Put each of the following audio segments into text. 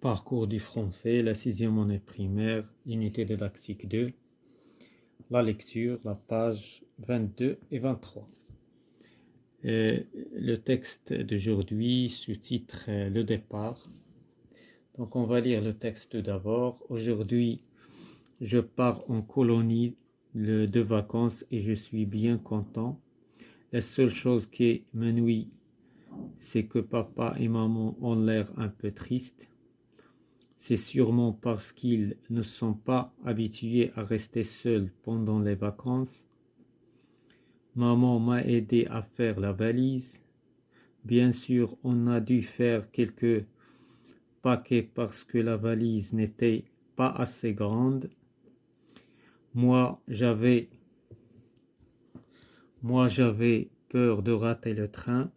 Parcours du français, la sixième année primaire, unité didactique 2, la lecture, la page 22 et 23. Le texte d'aujourd'hui sous-titre Le départ. Donc on va lire le texte d'abord. Aujourd'hui, je pars en colonie de vacances et je suis bien content. La seule chose qui me nuit, c'est que papa et maman ont l'air un peu tristes. C'est sûrement parce qu'ils ne sont pas habitués à rester seuls pendant les vacances. Maman m'a aidé à faire la valise. Bien sûr, on a dû faire quelques paquets parce que la valise n'était pas assez grande. Moi, j'avais peur de rater le train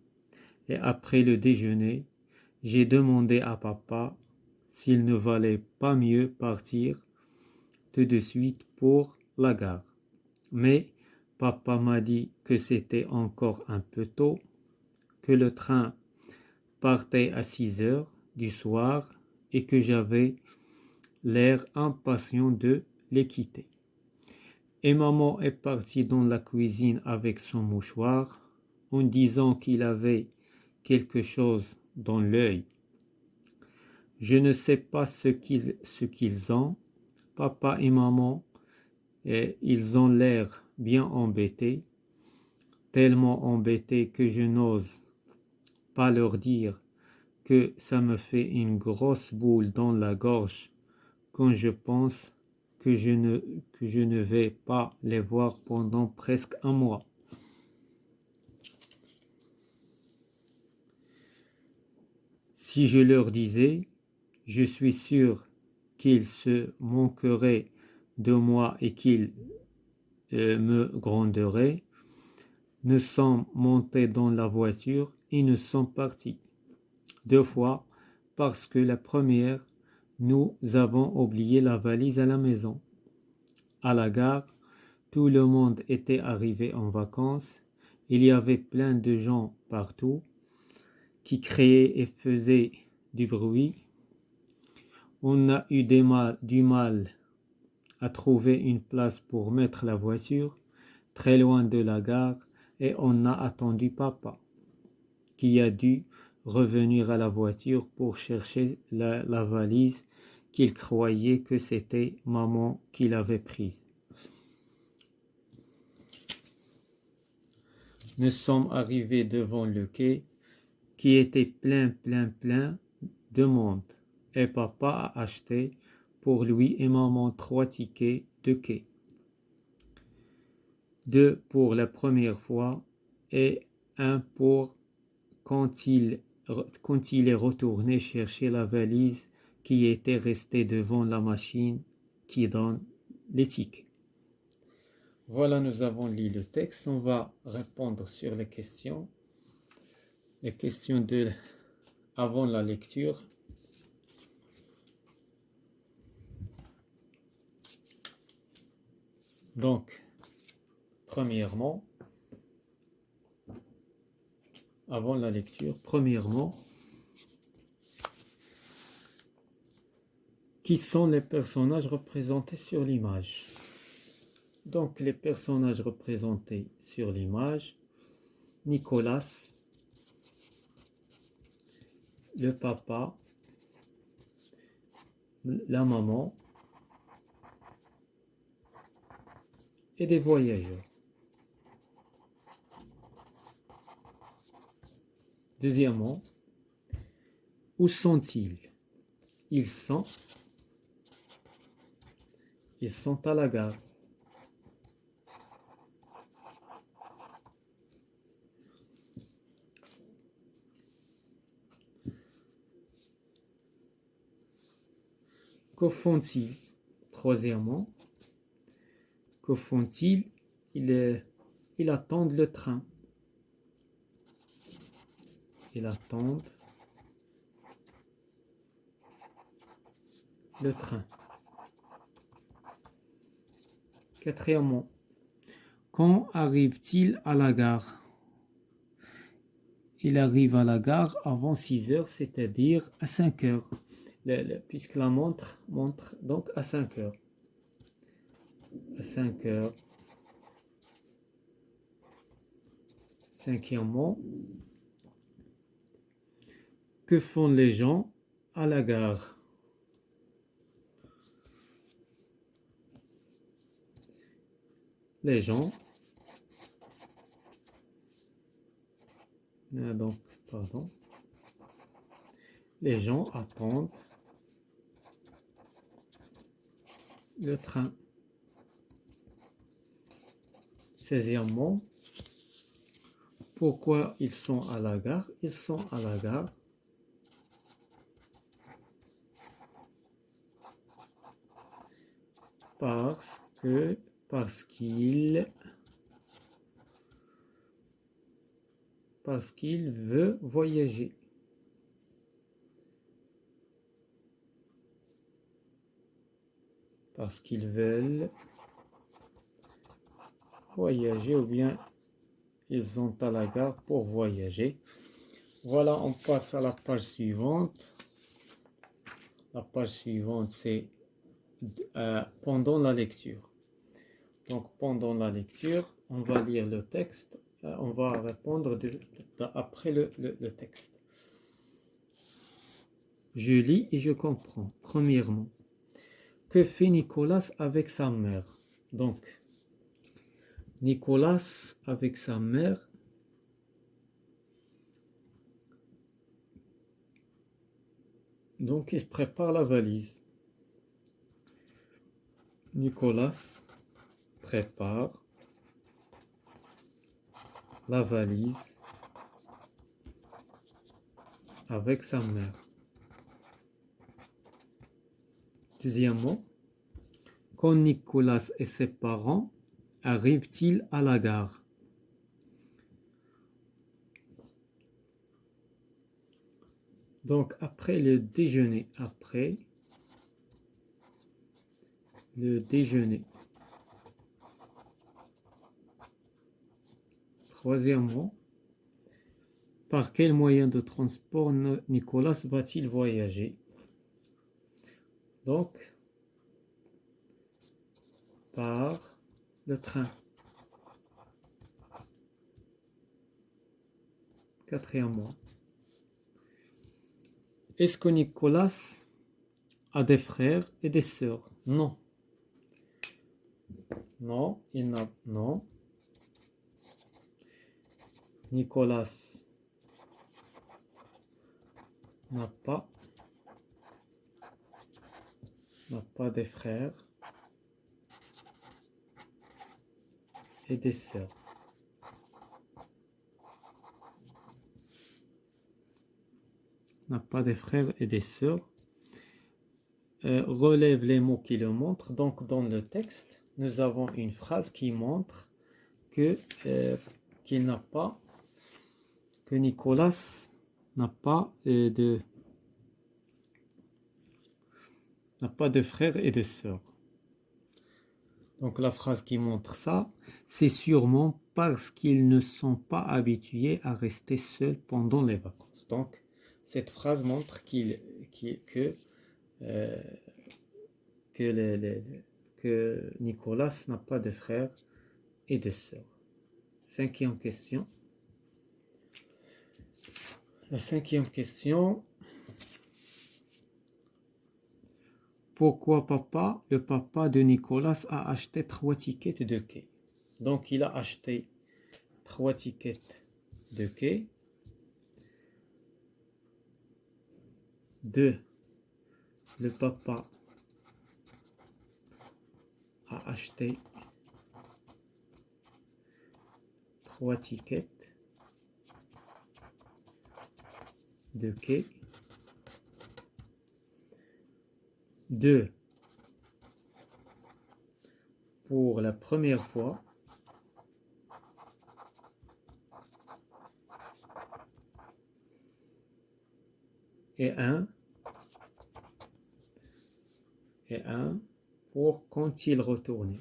et après le déjeuner, j'ai demandé à papa s'il ne valait pas mieux partir tout de suite pour la gare. Mais papa m'a dit que c'était encore un peu tôt, que le train partait à 6 heures du soir et que j'avais l'air impatient de les quitter. Et maman est partie dans la cuisine avec son mouchoir en disant qu'il avait quelque chose dans l'œil. Je ne sais pas ce qu'ils ont. Papa et maman, ils ont l'air bien embêtés, tellement embêtés que je n'ose pas leur dire que ça me fait une grosse boule dans la gorge quand je pense que je ne vais pas les voir pendant presque un mois. Si je leur disais, je suis sûr qu'ils se moqueraient de moi et qu'ils me gronderaient. Nous sommes montés dans la voiture et nous sommes partis. 2 fois, parce que la première, nous avons oublié la valise à la maison. À la gare, tout le monde était arrivé en vacances. Il y avait plein de gens partout qui criaient et faisaient du bruit. On a eu du mal à trouver une place pour mettre la voiture très loin de la gare et on a attendu papa, qui a dû revenir à la voiture pour chercher la valise qu'il croyait que c'était maman qui l'avait prise. Nous sommes arrivés devant le quai qui était plein de monde et papa a acheté pour lui et maman 3 tickets de quai. 2 pour la première fois et 1 pour quand il est retourné chercher la valise qui était restée devant la machine qui donne les tickets. Voilà, nous avons lu le texte. On va répondre sur les questions. Les questions avant la lecture. Donc, premièrement, avant la lecture, qui sont les personnages représentés sur l'image? Donc, les personnages représentés sur l'image, Nicolas, le papa, la maman et des voyageurs. Deuxièmement, où sont-ils? Ils sont à la gare. Que font-ils? Troisièmement, que font-ils? Ils attendent le train. Ils attendent le train. Quatrièmement, quand arrive-t-il à la gare? Il arrive à la gare avant 6 heures, c'est-à-dire à 5 heures. puisque la montre montre donc à 5 heures. À 5 heures. Cinquièmement, que font les gens à la gare? Les gens, donc, pardon, les gens attendent le train. 16e, pourquoi ils sont à la gare? Ils sont à la gare parce qu'il veut voyager. Parce qu'ils veulent voyager ou bien ils sont à la gare pour voyager. Voilà, on passe à la page suivante. La page suivante, c'est pendant la lecture. Donc, pendant la lecture, on va lire le texte. On va répondre après le texte. Je lis et je comprends. Premièrement, que fait Nicolas avec sa mère? Donc, Nicolas avec sa mère, donc il prépare la valise. Nicolas prépare la valise avec sa mère. Deuxièmement, quand Nicolas et ses parents arrivent-ils à la gare? Donc, après le déjeuner. Troisièmement, par quel moyen de transport Nicolas va-t-il voyager? Donc, par le train. Quatrièmement, est-ce que Nicolas a des frères et des sœurs? Non. Non. Nicolas n'a pas de frères et des sœurs. N'a pas de frères et des sœurs. Relève les mots qui le montrent. Donc, dans le texte, nous avons une phrase qui montre que Nicolas n'a pas de frères et de sœurs. Donc la phrase qui montre ça, c'est sûrement parce qu'ils ne sont pas habitués à rester seuls pendant les vacances. Donc cette phrase montre que Nicolas n'a pas de frères et de sœurs. Cinquième question. La cinquième question. Pourquoi le papa de Nicolas a acheté 3 tickets de quai? Donc il a acheté 3 tickets de quai. 2. Le papa a acheté 3 tickets de quai. 2. Pour la première fois. Et un pour quand il retournait.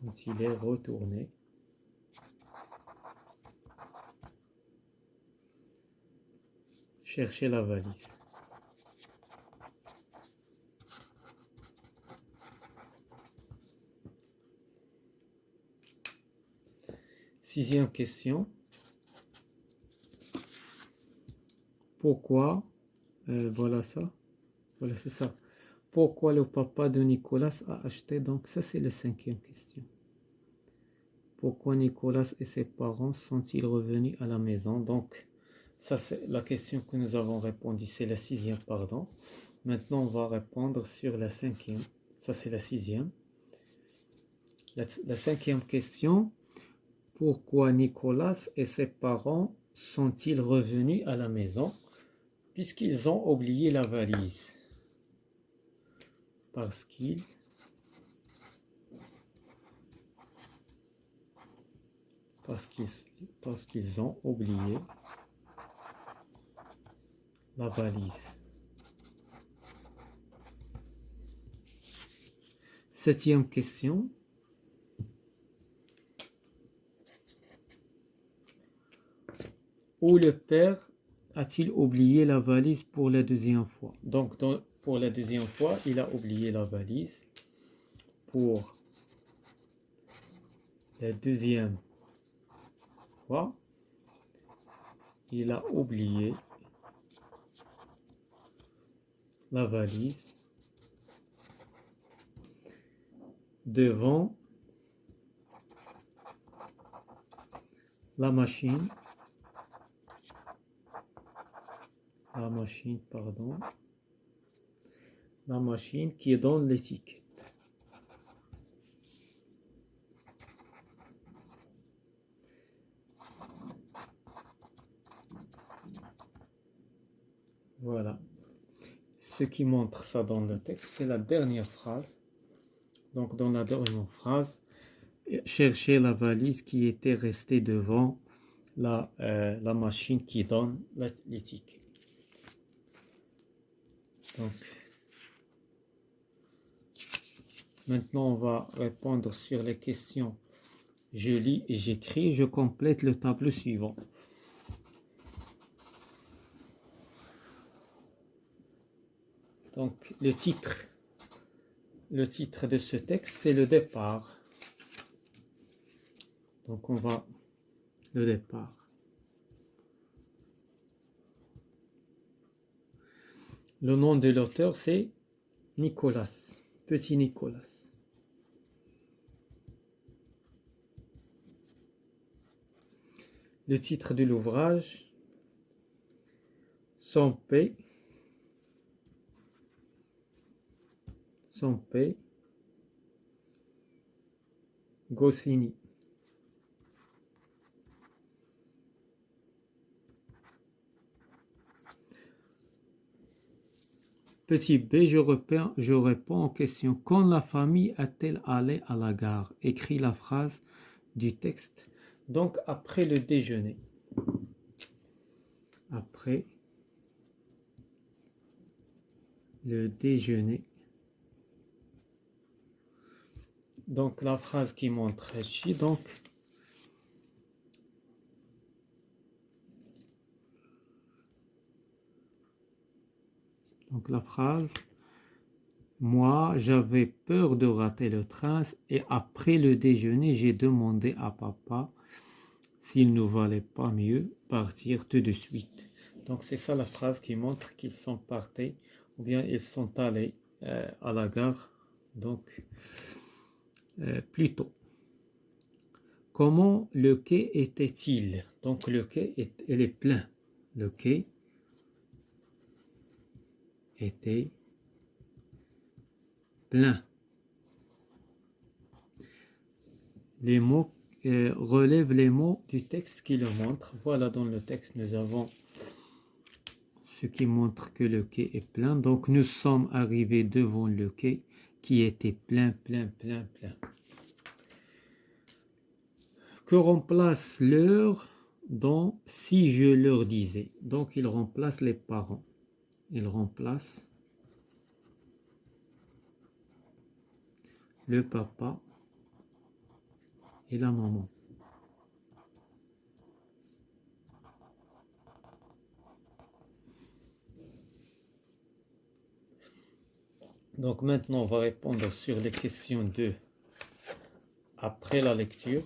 Quand il est retourné. chercher la valise. Sixième question. Pourquoi, voilà ça, voilà c'est ça. Pourquoi le papa de Nicolas a acheté, donc ça c'est la cinquième question. Pourquoi Nicolas et ses parents sont-ils revenus à la maison? Donc ça c'est la question que nous avons répondu, c'est la sixième, pardon. Maintenant on va répondre sur la cinquième, ça c'est la sixième. La cinquième question. Pourquoi Nicolas et ses parents sont-ils revenus à la maison puisqu'ils ont oublié la valise? Parce qu'ils ont oublié la valise. Septième question. Où le père a-t-il oublié la valise pour la deuxième fois? Donc, pour la deuxième fois, il a oublié la valise. Pour la deuxième fois, il a oublié la valise devant la machine. La machine qui donne l'étiquette. Voilà. Ce qui montre ça dans le texte, c'est la dernière phrase. Donc, dans la dernière phrase, chercher la valise qui était restée devant la machine qui donne l'étiquette. Donc, maintenant, on va répondre sur les questions. Je lis et j'écris, je complète le tableau suivant. Donc, le titre de ce texte, c'est le départ. Donc, on va le départ. Le nom de l'auteur, c'est Nicolas, petit Nicolas. Le titre de l'ouvrage, Sans paix, Goscinny. Petit B, je réponds aux questions. Quand la famille est-elle allée à la gare? Écris la phrase du texte. Donc, après le déjeuner. Après le déjeuner. Donc, la phrase qui montre ici, donc, la phrase, moi, j'avais peur de rater le train et après le déjeuner, j'ai demandé à papa s'il ne valait pas mieux partir tout de suite. Donc, c'est ça la phrase qui montre qu'ils sont partis ou bien ils sont allés à la gare, donc plus tôt. Comment le quai était-il? Donc, le quai il est plein. Le quai était plein. Les mots relèvent les mots du texte qui le montrent. Voilà, dans le texte, nous avons ce qui montre que le quai est plein. Donc, nous sommes arrivés devant le quai qui était plein. Que remplace l'heure dans si je leur disais? Donc, il remplace les parents. Il remplace le papa et la maman. Donc maintenant, on va répondre sur les questions de après la lecture.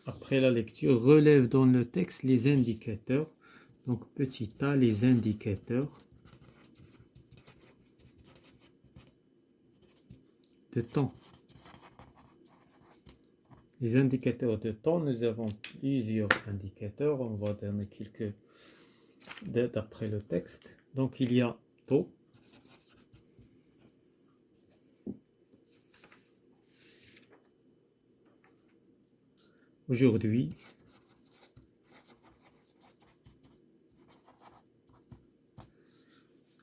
Après la lecture, relève dans le texte les indicateurs. Donc petit a, les indicateurs de temps. Les indicateurs de temps, nous avons plusieurs indicateurs. On va donner quelques d'après le texte. Donc il y a tôt. Aujourd'hui.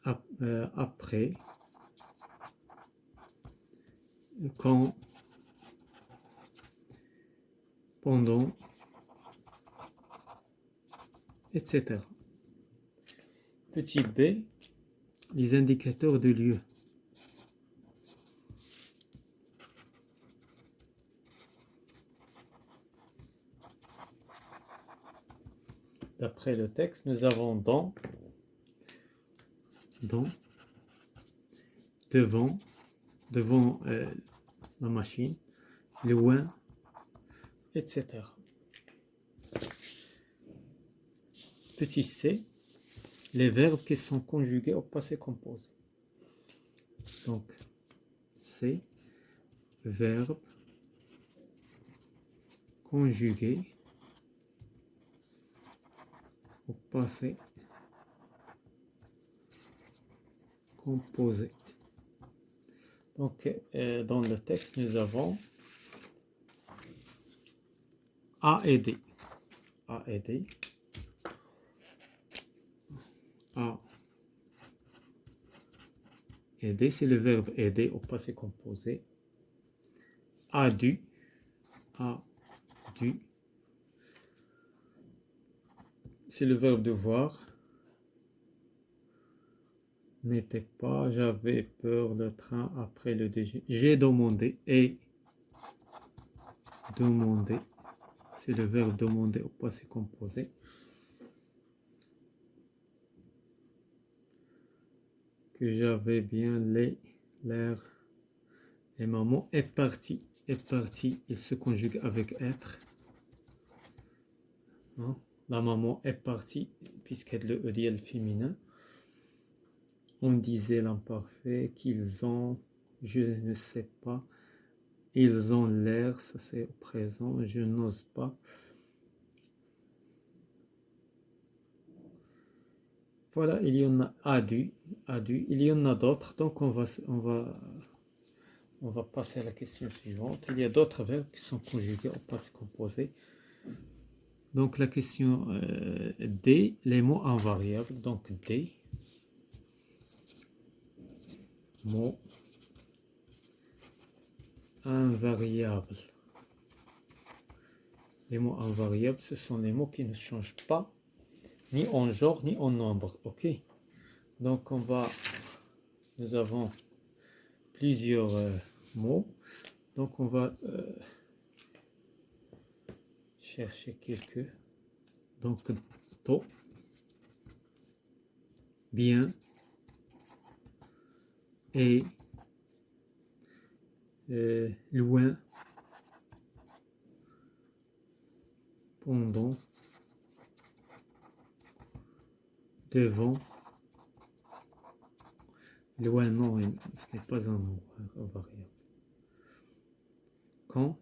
Après. Quand. Pendant. Etc. Petit b, les indicateurs de lieu. D'après le texte, nous avons dans, devant la machine, loin, etc. Petit c, les verbes qui sont conjugués au passé composé. Donc, c, verbe conjugué au passé composé. Donc, dans le texte, nous avons a et d. A et d. A aider, c'est le verbe aider au passé composé. A dû, c'est le verbe devoir. N'était pas, j'avais peur, le train après le déjeuner. J'ai demandé et demander, c'est le verbe demander au passé composé. Que j'avais bien l'air et maman est parti. Est parti, il se conjugue avec être. Hein? La maman est partie, puisqu'elle le EDL féminin. On disait l'imparfait qu'ils ont, je ne sais pas, ils ont l'air, ça c'est au présent, je n'ose pas. Voilà, il y en a dû, il y en a d'autres, donc on va passer à la question suivante. Il y a d'autres verbes qui sont conjugués au passé composé. Donc la question D, les mots invariables, donc D, mots invariables. Les mots invariables, ce sont les mots qui ne changent pas, ni en genre, ni en nombre, ok? Donc nous avons plusieurs mots, donc on va chercher quelques. Donc tôt, bien, et loin, pendant, devant. Loin, non, ce n'est pas un mot invariable. Quand,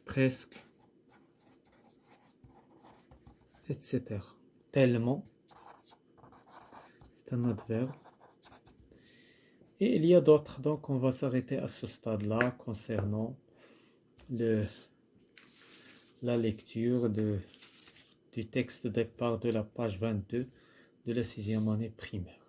presque, etc. Tellement, c'est un adverbe. Et il y a d'autres, donc on va s'arrêter à ce stade-là concernant la lecture du texte de départ de la page 22 de la 6e année primaire.